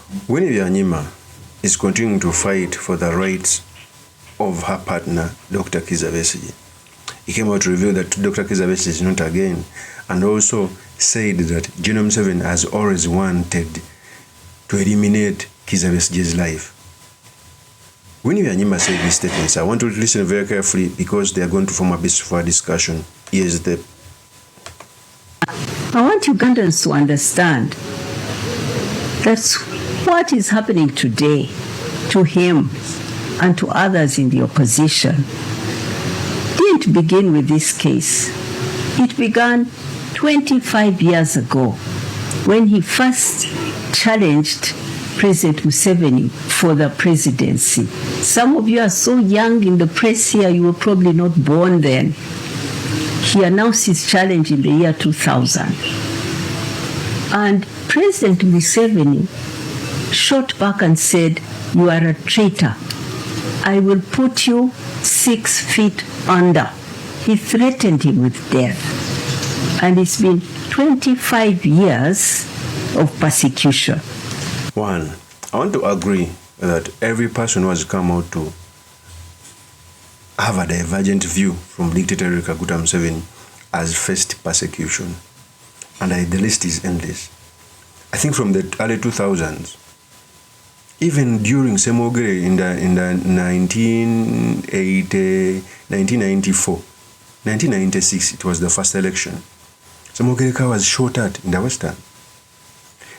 WINNIE BYANYIMA is continuing to fight for the rights of her partner, Dr. Kizza Besigye. He came out to reveal that Dr. Kizza Besigye is not again, and also said that General MUSEVENI has always wanted to eliminate Kizza Besigye's life. WINNIE BYANYIMA said these statements. I want to listen very carefully because they are going to form a basis for our discussion. Here's the... I want Ugandans to understand that's what is happening today to him and to others in the opposition didn't begin with this case. It began 25 years ago when he first challenged President Museveni for the presidency. Some of you are so young in the press here, you were probably not born then. He announced his challenge in the year 2000. And President Museveni shot back and said, "You are a traitor. I will put you 6 feet under." He threatened him with death. And it's been 25 years of persecution. One, I want to agree that every person who has come out to have a divergent view from dictator Kaguta Museveni has faced persecution. And the list is endless. I think from the early 2000s, even during Semogere in the 1994, 1996, it was the first election. Semogere was shot at in the Western.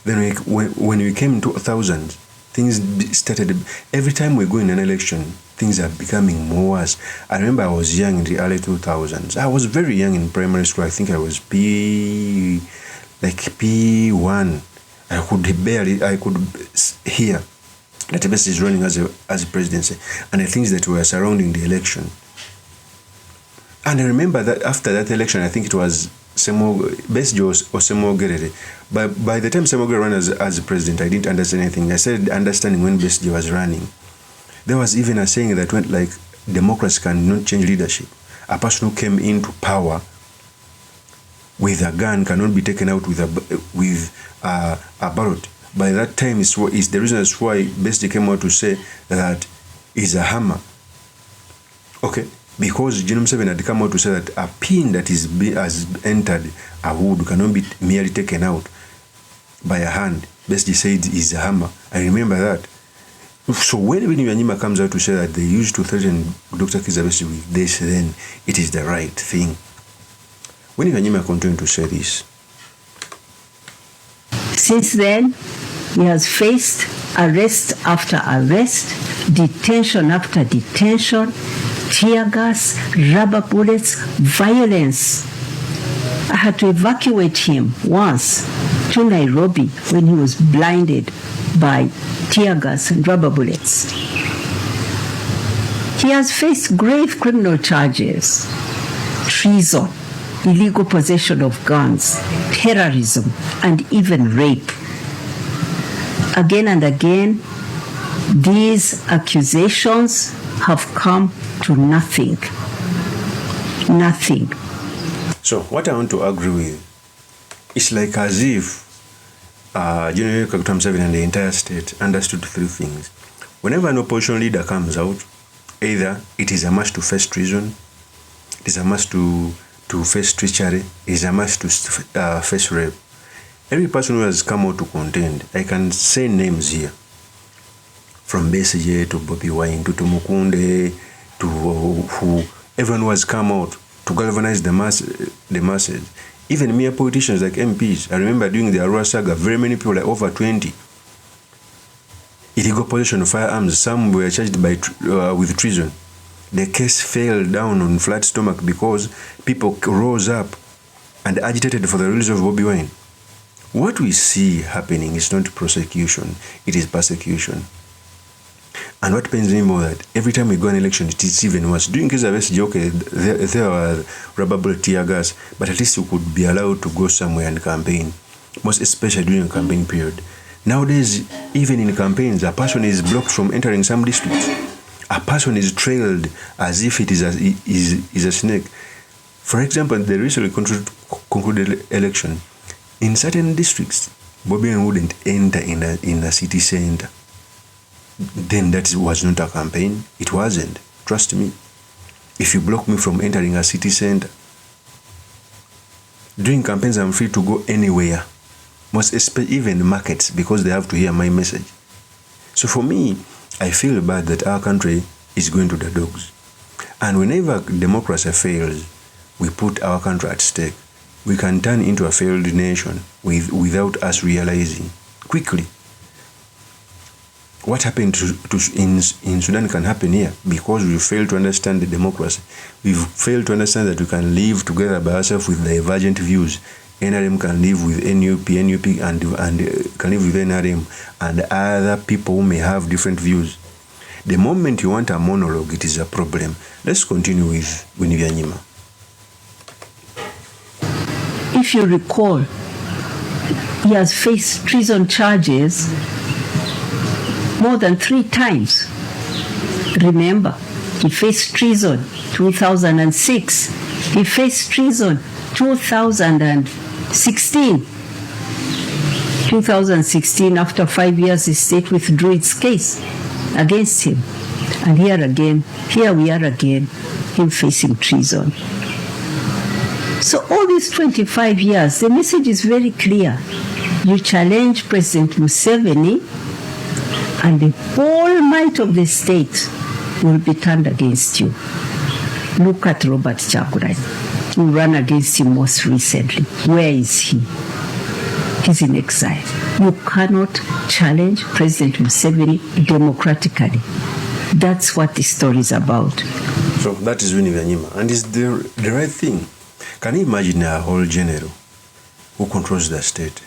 Then when we came in 2000, things started. Every time we go in an election, things are becoming more worse. I remember I was young in the early 2000s. I was very young in primary school. I think I was P1. I could hear that Besigye is running as a presidency and the things that were surrounding the election. And I remember that after that election, I think it was Besigye or Semogere. But by the time Semogere ran as president, I didn't understand anything. I started understanding when Besigye was running. There was even a saying that went like, democracy cannot change leadership. A person who came into power with a gun cannot be taken out with a ballot. By that time is the reason that's why Besigye came out to say that is a hammer. Okay, because General MUSEVENI had come out to say that a pin that has entered a wood cannot be merely taken out by a hand. Besigye said is a hammer. I remember that. So when WINNIE BYANYIMA comes out to say that they used to threaten Dr. Kizza Besigye with this, then it is the right thing. WINNIE BYANYIMA continued to say this. Since then, he has faced arrest after arrest, detention after detention, tear gas, rubber bullets, violence. I had to evacuate him once to Nairobi when he was blinded by tear gas and rubber bullets. He has faced grave criminal charges: treason, illegal possession of guns, terrorism, and even rape. Again and again, these accusations have come to nothing. Nothing. So what I want to agree with, it's like as if General Kaguta Museveni and the entire state understood 3 things. Whenever an opposition leader comes out, either it is a must to face treason, it is a must to face treachery, it is a must to face rape. Every person who has come out to contend, I can say names here, from Besigye to Bobi Wine to Tumukunde to who everyone who has come out to galvanize the masses. Even mere politicians like MPs. I remember during the Arua saga, very many people, like over 20, illegal possession of firearms. Some were charged with treason. The case fell down on flat stomach because people rose up and agitated for the release of Bobi Wine. What we see happening is not prosecution, it is persecution. And what pains me more that every time we go an election, it is even worse. During Kizza Besigye, okay, there were rubber bullet, tear gas, but at least you could be allowed to go somewhere and campaign, most especially during a campaign period. Nowadays, even in campaigns, a person is blocked from entering some districts. A person is trailed as if it is a snake. For example, the recently concluded election, in certain districts, Bobby wouldn't enter in a city center, then that was not a campaign. It wasn't. Trust me. If you block me from entering a city center, during campaigns I'm free to go anywhere, most especially even markets, because they have to hear my message. So for me, I feel bad that our country is going to the dogs. And whenever democracy fails, we put our country at stake. We can turn into a failed nation without us realizing quickly. What happened in Sudan can happen here because we fail to understand the democracy. We've failed to understand that we can live together by ourselves with divergent views. NRM can live with NUP and can live with NRM and other people who may have different views. The moment you want a monologue, it is a problem. Let's continue with WINNIE BYANYIMA. If you recall, he has faced treason charges more than 3 times. Remember, he faced treason 2006. He faced treason 2016. 2016, after 5 years, the state withdrew its case against him. And here we are again, him facing treason. So all these 25 years, the message is very clear. You challenge President Museveni, and the whole might of the state will be turned against you. Look at Robert Kyagulanyi, who ran against him most recently. Where is he? He's in exile. You cannot challenge President Museveni democratically. That's what the story is about. So that is WINNIE BYANYIMA, and it's the right thing. Can you imagine a whole general who controls the state,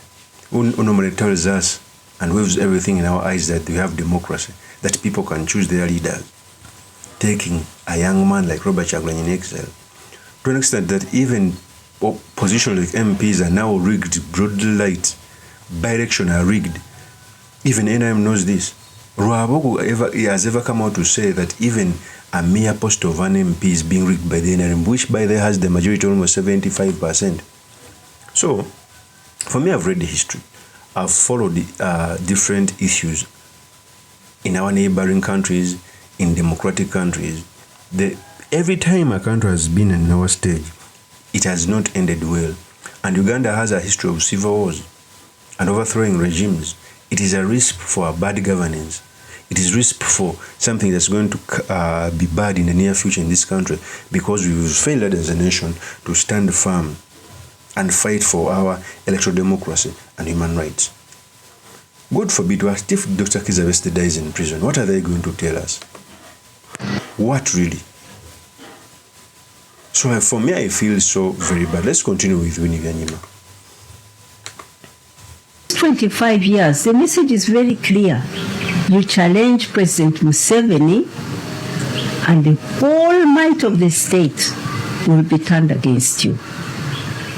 who normally tells us and waves everything in our eyes that we have democracy, that people can choose their leaders, taking a young man like Robert Kyagulanyi in exile, to an extent that even positions like MPs are now rigged, broad lights, by-election are rigged. Even NRM knows this. Ruabogo has ever come out to say that even a mere post of an MP is being rigged by the NRM, which by there has the majority, almost 75%. So, for me, I've read the history. I've followed the different issues in our neighboring countries, in democratic countries. Every time a country has been in our stage, it has not ended well. And Uganda has a history of civil wars and overthrowing regimes. It is a risk for a bad governance. It is risk for something that's going to be bad in the near future in this country, because we will fail as a nation to stand firm and fight for our electoral democracy and human rights. God forbid, what if Dr. Kizza Besigye dies in prison? What are they going to tell us? What really? So for me, I feel so very bad. Let's continue with WINNIE BYANYIMA. 25 years, the message is very clear. You challenge President Museveni, and the whole might of the state will be turned against you.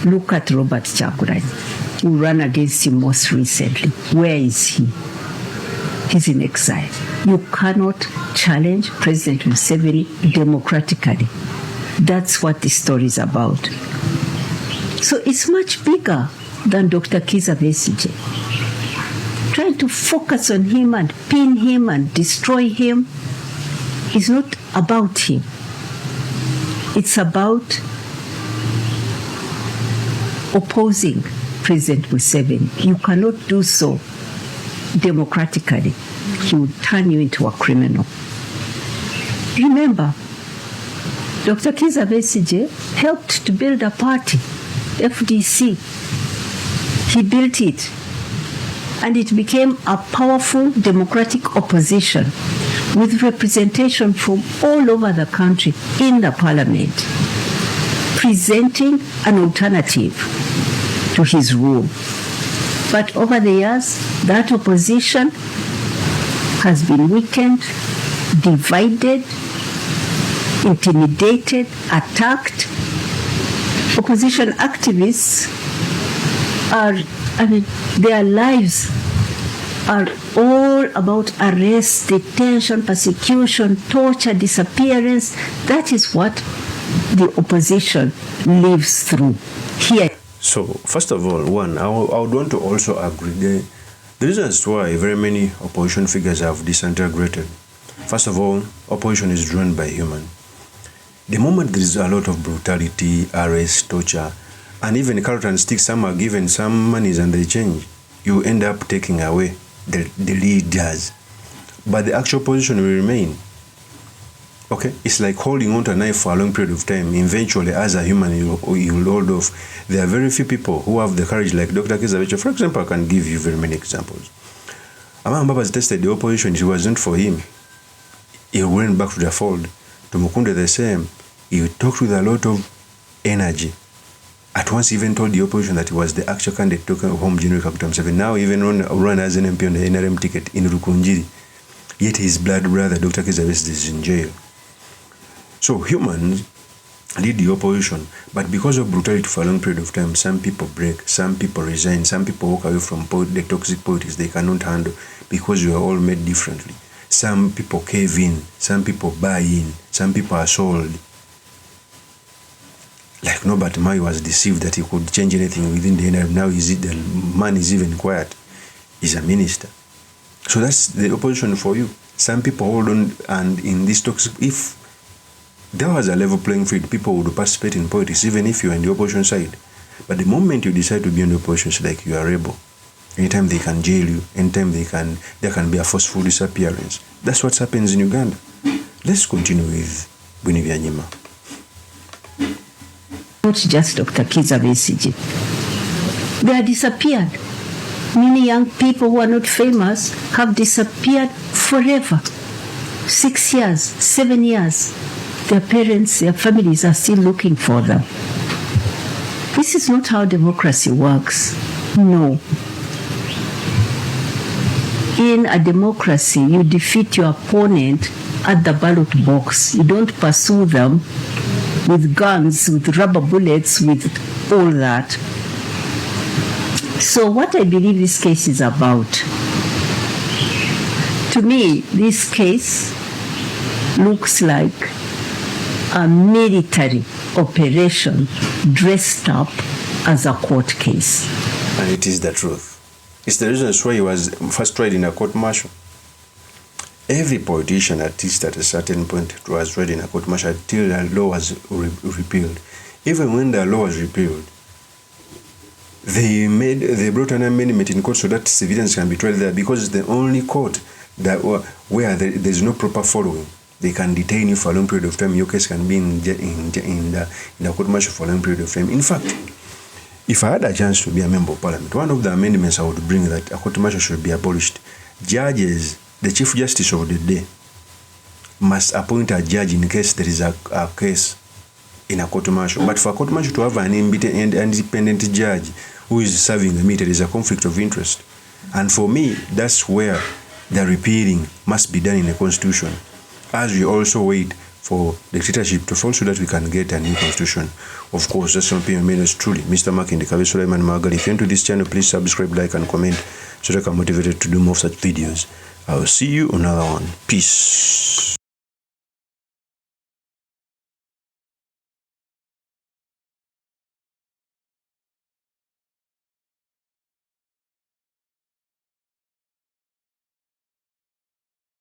Look at Robert Kyagulanyi, who ran against him most recently. Where is he? He's in exile. You cannot challenge President Museveni democratically. That's what the story is about. So it's much bigger than Dr. Kizza Besigye. Trying to focus on him and pin him and destroy him is not about him. It's about opposing President Museveni. You cannot do so democratically. He will turn you into a criminal. Remember, Dr. Kizza Besigye helped to build a party, FDC. He built it, and it became a powerful democratic opposition with representation from all over the country in the parliament, presenting an alternative to his rule. But over the years, that opposition has been weakened, divided, intimidated, attacked. Opposition activists their lives are all about arrest, detention, persecution, torture, disappearance. That is what the opposition lives through here. So, first of all, I would want to also agree the reasons why very many opposition figures have disintegrated. First of all, opposition is driven by human. The moment there is a lot of brutality, arrest, torture, and even carrot and stick, some are given some monies and they change, you end up taking away the leaders. But the actual position will remain. Okay? It's like holding on to a knife for a long period of time. Eventually, as a human, you'll hold off. There are very few people who have the courage, like Dr. Kizabeche. For example, I can give you very many examples. Amama Mbabazi tested the opposition. It wasn't for him. He went back to the fold. To Mukunde the same. He talked with a lot of energy. At once he even told the opposition that he was the actual candidate to home General Kaguta Museveni. Now even run as an MP on the NRM ticket in Rukunjiri. Yet his blood brother, Dr. Kizabeche, is in jail. So humans lead the opposition, but because of brutality for a long period of time, some people break, some people resign, some people walk away from the toxic politics they cannot handle because we are all made differently. Some people cave in, some people buy in, some people are sold. Like Norbert Mai was deceived that he could change anything within the NRM. Now the man is even quiet. He's a minister. So that's the opposition for you. Some people hold on, and in this toxic, if there was a level playing field, people would participate in politics, even if you're on the opposition side. But the moment you decide to be on the opposition side, like you are a rebel, anytime they can jail you, anytime there can be a forceful disappearance. That's what happens in Uganda. Let's continue with WINNIE BYANYIMA. Not just Dr. Kizza Besigye. They are disappeared. Many young people who are not famous have disappeared forever. 6 years, 7 years. Their parents, their families are still looking for them. This is not how democracy works. No. In a democracy, you defeat your opponent at the ballot box. You don't pursue them with guns, with rubber bullets, with all that. So what I believe this case is about, to me, this case looks like a military operation dressed up as a court case. And it is the truth. It's the reason why he was first tried in a court-martial. Every politician, at least at a certain point, was tried in a court-martial until the law was repealed. Even when the law was repealed, they brought an amendment in court so that civilians can be tried there, because it's the only court that where there's no proper following. They can detain you for a long period of time. Your case can be in the court-martial for a long period of time. In fact, if I had a chance to be a member of parliament, one of the amendments I would bring that a court-martial should be abolished. Judges, the Chief Justice of the day, must appoint a judge in case there is a case in a court-martial. But for a court-martial to have an independent judge who is serving the meat, there is a conflict of interest. And for me, that's where the repealing must be done in the constitution, as we also wait for dictatorship to fall so that we can get a new constitution. Of course, that's my opinion. Made us truly Mr. Makinde Kabesulaiman Magali. If you're into this channel, please subscribe, like, and comment so that I'm motivated to do more such videos. I will see you on another one. Peace.